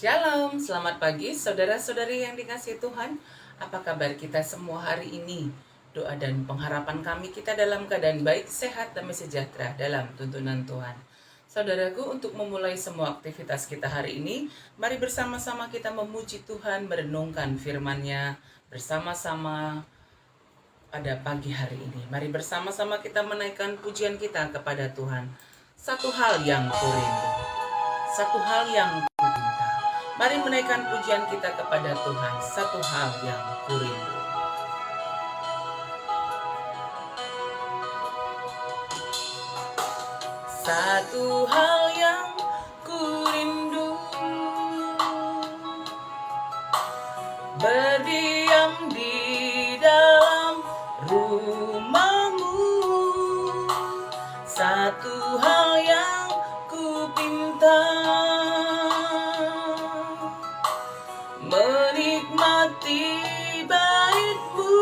Shalom, selamat pagi saudara-saudari yang dikasihi Tuhan. Apa kabar kita semua hari ini? Doa dan pengharapan kami kita dalam keadaan baik, sehat, damai sejahtera dalam tuntunan Tuhan. Saudaraku, untuk memulai semua aktivitas kita hari ini, mari bersama-sama kita memuji Tuhan, merenungkan firman-Nya bersama-sama pada pagi hari ini. Mari bersama-sama kita menaikkan pujian kita kepada Tuhan. Satu hal yang kurindu, satu hal yang kupinta. Mari menaikkan pujian kita kepada Tuhan. Satu hal yang kurindu. Satu hal yang kurindu, berdiam di dalam rumah-Mu. Satu hal yang kupinta, menikmati bait-Mu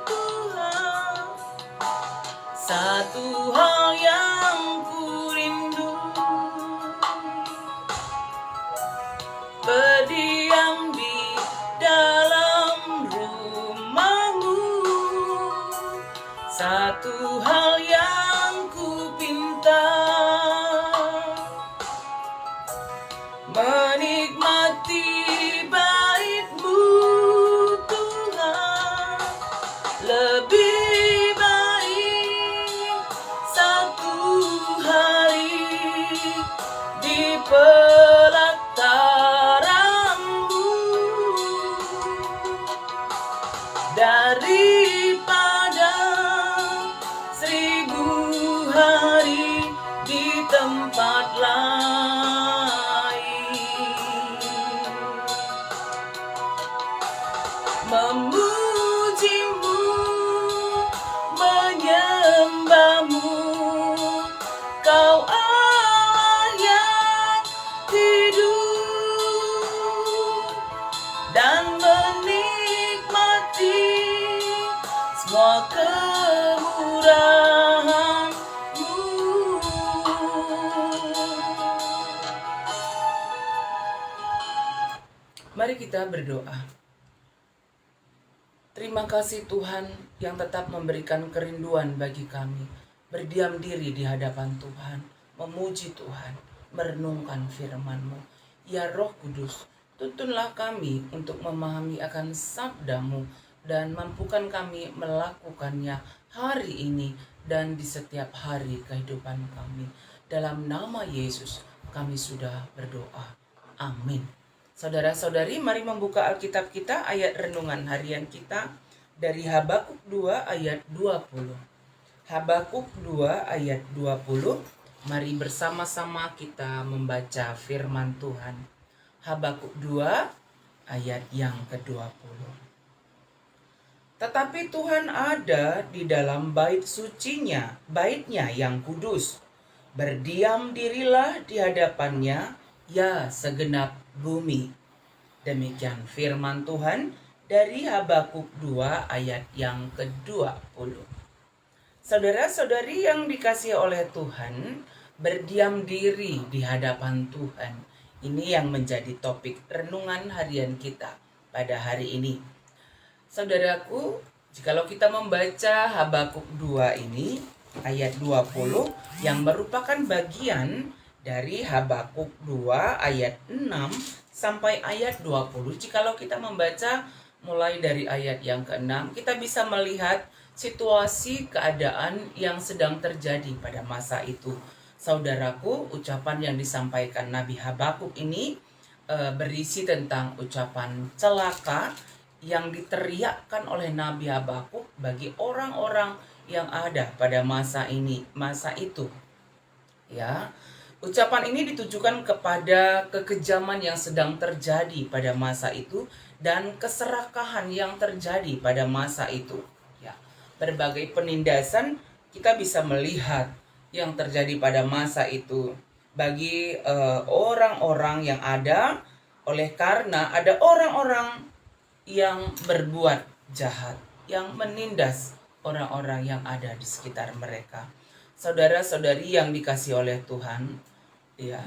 Tuhan. Satu hal yang kurindu, berdiam di dalam rumah-Mu. Satu hal yang kupinta, menikmati bait-Mu Tuhan. Lebih baik satu hari di pelataran-Mu daripada 1000 hari di tempat lain. Memuji-Mu, menyembah-Mu, Kau Allah yang hidup, dan menikmati semua kemurahan-Mu. Mari kita berdoa. Terima kasih Tuhan yang tetap memberikan kerinduan bagi kami, berdiam diri di hadapan Tuhan, memuji Tuhan, merenungkan firman-Mu. Ya Roh Kudus, tuntunlah kami untuk memahami akan sabda-Mu dan mampukan kami melakukannya hari ini dan di setiap hari kehidupan kami. Dalam nama Yesus kami sudah berdoa. Amin. Saudara-saudari, mari membuka Alkitab kita, ayat renungan harian kita dari Habakuk 2 ayat 20. Habakuk 2 ayat 20. Mari bersama-sama kita membaca firman Tuhan. Habakuk 2 ayat yang ke-20. Tetapi Tuhan ada di dalam bait sucinya, baitnya yang kudus. Berdiam dirilah di hadapannya, ya segenap bumi. Demikian firman Tuhan dari Habakuk 2 ayat yang ke-20. Saudara-saudari yang dikasihi oleh Tuhan, berdiam diri di hadapan Tuhan. Ini yang menjadi topik renungan harian kita pada hari ini. Saudaraku, jikalau kita membaca Habakuk 2 ini, ayat 20, yang merupakan bagian dari Habakuk 2 ayat 6 sampai ayat 20. Jikalau kita membaca mulai dari ayat yang ke-6, kita bisa melihat situasi keadaan yang sedang terjadi pada masa itu. Saudaraku, ucapan yang disampaikan Nabi Habakuk ini berisi tentang ucapan celaka yang diteriakkan oleh Nabi Habakuk bagi orang-orang yang ada pada masa itu. Ya, ucapan ini ditujukan kepada kekejaman yang sedang terjadi pada masa itu dan keserakahan yang terjadi pada masa itu. Ya, berbagai penindasan kita bisa melihat yang terjadi pada masa itu bagi orang-orang yang ada, oleh karena ada orang-orang yang berbuat jahat, yang menindas orang-orang yang ada di sekitar mereka. Saudara-saudari yang dikasihi oleh Tuhan, ya,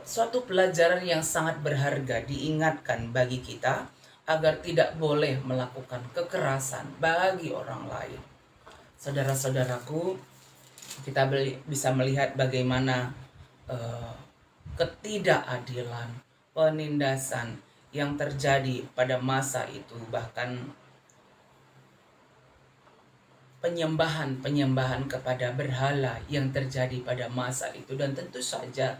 suatu pelajaran yang sangat berharga diingatkan bagi kita agar tidak boleh melakukan kekerasan bagi orang lain. Saudara-saudaraku, kita bisa melihat bagaimana ketidakadilan, penindasan yang terjadi pada masa itu, bahkan penyembahan kepada berhala yang terjadi pada masa itu. Dan tentu saja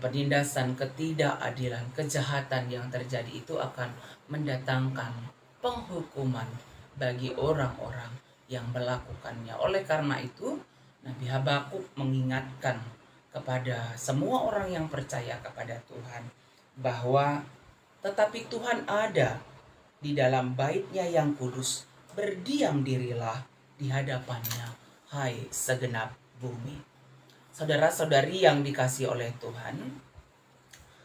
penindasan, ketidakadilan, kejahatan yang terjadi itu akan mendatangkan penghukuman bagi orang-orang yang melakukannya. Oleh karena itu, Nabi Habakuk mengingatkan kepada semua orang yang percaya kepada Tuhan bahwa tetapi Tuhan ada di dalam bait-Nya yang kudus, berdiam dirilah di hadapannya, hai segenap bumi. Saudara-saudari yang dikasihi oleh Tuhan,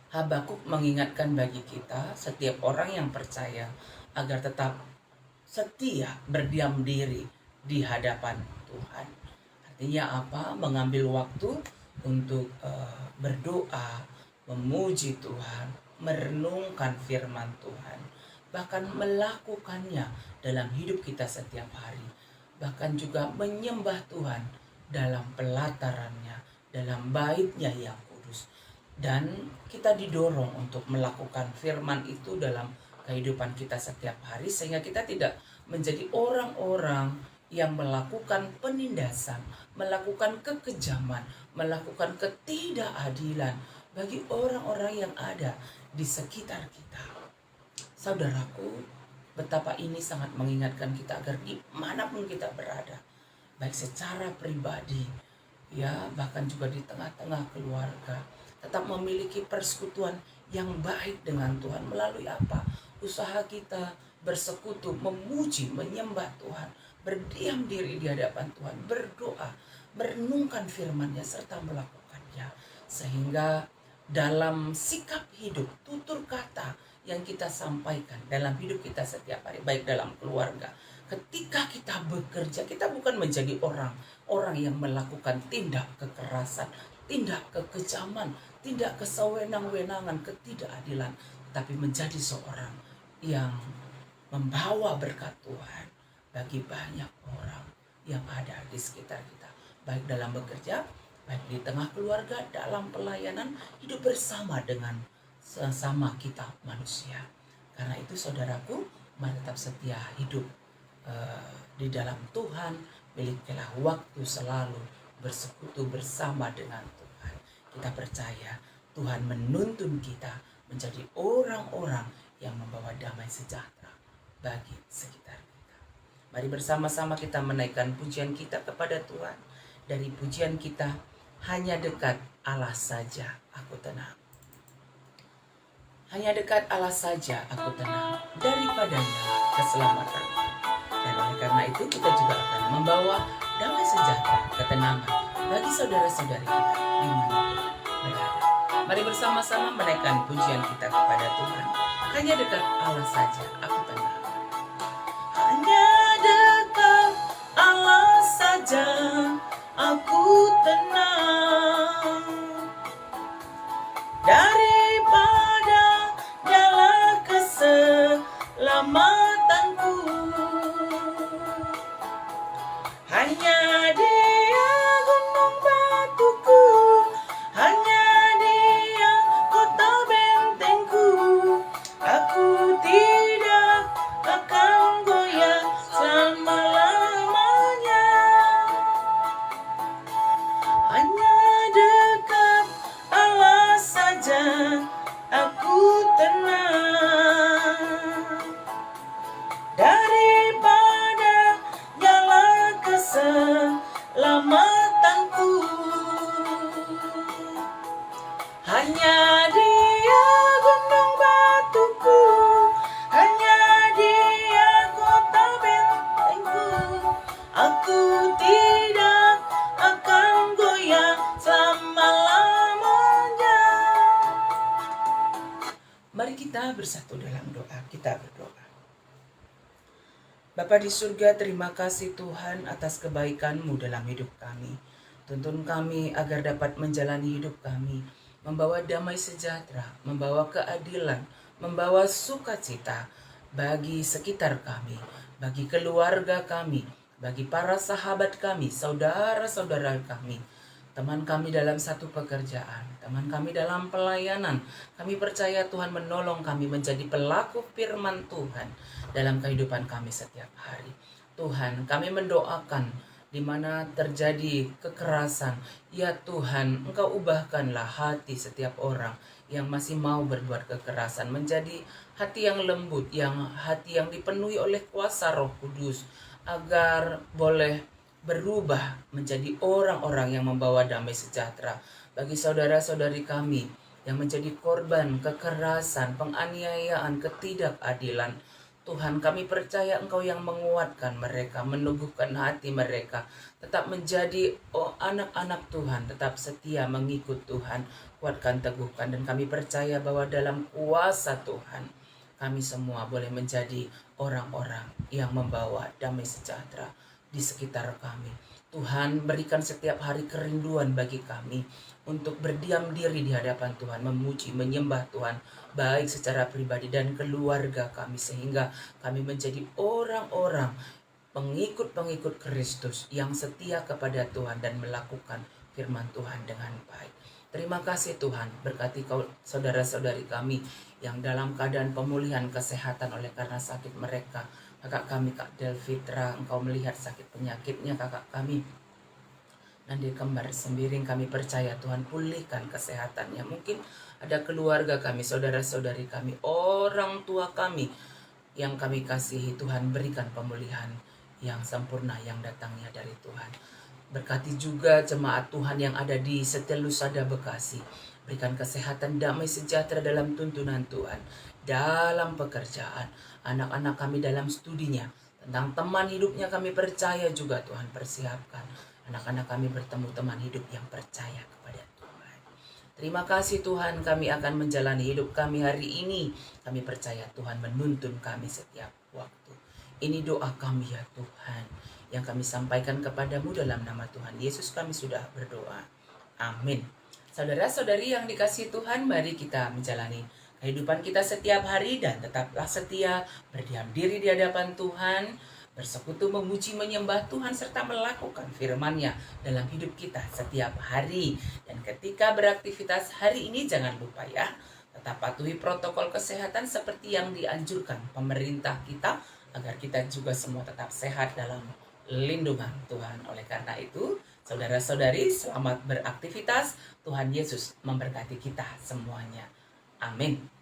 Habakuk mengingatkan bagi kita, setiap orang yang percaya, agar tetap setia berdiam diri di hadapan Tuhan. Artinya apa? Mengambil waktu untuk berdoa, memuji Tuhan, merenungkan firman Tuhan, bahkan melakukannya dalam hidup kita setiap hari. Bahkan juga menyembah Tuhan dalam pelatarannya, dalam bait-Nya yang kudus. Dan kita didorong untuk melakukan firman itu dalam kehidupan kita setiap hari, sehingga kita tidak menjadi orang-orang yang melakukan penindasan, melakukan kekejaman, melakukan ketidakadilan bagi orang-orang yang ada di sekitar kita. Saudaraku, betapa ini sangat mengingatkan kita agar dimanapun kita berada, baik secara pribadi, ya bahkan juga di tengah-tengah keluarga, tetap memiliki persekutuan yang baik dengan Tuhan. Melalui apa? Usaha kita bersekutu, memuji, menyembah Tuhan, berdiam diri di hadapan Tuhan, berdoa, merenungkan firman-Nya serta melakukannya. Sehingga dalam sikap hidup, tutur kata yang kita sampaikan dalam hidup kita setiap hari, baik dalam keluarga, ketika kita bekerja, kita bukan menjadi orang yang melakukan tindak kekerasan, tindak kekejaman, tindak kesewenang-wenangan, ketidakadilan, tapi menjadi seorang yang membawa berkat Tuhan bagi banyak orang yang ada di sekitar kita, baik dalam bekerja, baik di tengah keluarga, dalam pelayanan, hidup bersama dengan sesama kita manusia. Karena itu saudaraku, mari tetap setia hidup di dalam Tuhan, milikilah waktu selalu bersekutu bersama dengan Tuhan. Kita percaya Tuhan menuntun kita menjadi orang-orang yang membawa damai sejahtera bagi sekitar kita. Mari bersama-sama kita menaikkan pujian kita kepada Tuhan. Dari pujian kita, hanya dekat Allah saja aku tenang. Hanya dekat Allah saja aku tenang, daripadanya keselamatanku. Dan oleh karena itu kita juga akan membawa damai sejahtera, ketenangan bagi saudara-saudari kita dimanapun berada. Mari bersama-sama menaikkan pujian kita kepada Tuhan. Hanya dekat Allah saja aku tenang. Hanya dekat Allah saja aku tenang, daripada nyala keselamatanku. Hanya Dia gunung batuku, hanya Dia kota bentengku. Aku tidak akan goyah selama-lamanya. Hanya dekat Allah saja aku tenang, daripada nyala keselamatanku. Hanya Dia gunung batuku, hanya Dia kota bentengku. Aku tidak akan goyah selama-lamanya. Mari kita bersatu dalam doa. Kita berdoa. Bapa di surga, terima kasih Tuhan atas kebaikan-Mu dalam hidup kami. Tuntun kami agar dapat menjalani hidup kami membawa damai sejahtera, membawa keadilan, membawa sukacita bagi sekitar kami, bagi keluarga kami, bagi para sahabat kami, saudara-saudara kami, teman kami dalam satu pekerjaan, teman kami dalam pelayanan. Kami percaya Tuhan menolong kami menjadi pelaku firman Tuhan dalam kehidupan kami setiap hari. Tuhan, kami mendoakan di mana terjadi kekerasan, ya Tuhan, Engkau ubahkanlah hati setiap orang yang masih mau berbuat kekerasan menjadi hati yang lembut, hati yang dipenuhi oleh kuasa Roh Kudus, agar boleh berubah menjadi orang-orang yang membawa damai sejahtera bagi saudara-saudari kami yang menjadi korban kekerasan, penganiayaan, ketidakadilan. Tuhan, kami percaya Engkau yang menguatkan mereka, meneguhkan hati mereka, tetap menjadi anak-anak Tuhan, tetap setia mengikut Tuhan, kuatkan, teguhkan. Dan kami percaya bahwa dalam kuasa Tuhan, kami semua boleh menjadi orang-orang yang membawa damai sejahtera di sekitar kami. Tuhan, berikan setiap hari kerinduan bagi kami untuk berdiam diri di hadapan Tuhan, memuji, menyembah Tuhan, baik secara pribadi dan keluarga kami, sehingga kami menjadi orang-orang pengikut-pengikut Kristus yang setia kepada Tuhan dan melakukan firman Tuhan dengan baik. Terima kasih Tuhan, berkati saudara-saudari kami yang dalam keadaan pemulihan kesehatan oleh karena sakit mereka. Kakak kami, Kak Delfitra, Engkau melihat sakit penyakitnya kakak kami. Nanti kembar sembiring, kami percaya Tuhan pulihkan kesehatannya. Mungkin ada keluarga kami, saudara-saudari kami, orang tua kami yang kami kasihi. Tuhan berikan pemulihan yang sempurna yang datangnya dari Tuhan. Berkati juga jemaat Tuhan yang ada di Setialusada Bekasi. Berikan kesehatan, damai sejahtera dalam tuntunan Tuhan, dalam pekerjaan, anak-anak kami dalam studinya, tentang teman hidupnya kami percaya juga Tuhan persiapkan. Anak-anak kami bertemu teman hidup yang percaya kepada Tuhan. Terima kasih Tuhan, kami akan menjalani hidup kami hari ini. Kami percaya Tuhan menuntun kami setiap waktu. Ini doa kami ya Tuhan, yang kami sampaikan kepadamu dalam nama Tuhan Yesus kami sudah berdoa. Amin. Saudara-saudari yang dikasihi Tuhan, mari kita menjalani kehidupan kita setiap hari dan tetaplah setia, berdiam diri di hadapan Tuhan, bersekutu, memuji, menyembah Tuhan, serta melakukan firman-Nya dalam hidup kita setiap hari. Dan ketika beraktivitas hari ini jangan lupa ya, tetap patuhi protokol kesehatan seperti yang dianjurkan pemerintah kita, agar kita juga semua tetap sehat dalam lindungan Tuhan. Oleh karena itu, saudara-saudari, selamat beraktivitas. Tuhan Yesus memberkati kita semuanya. Amin.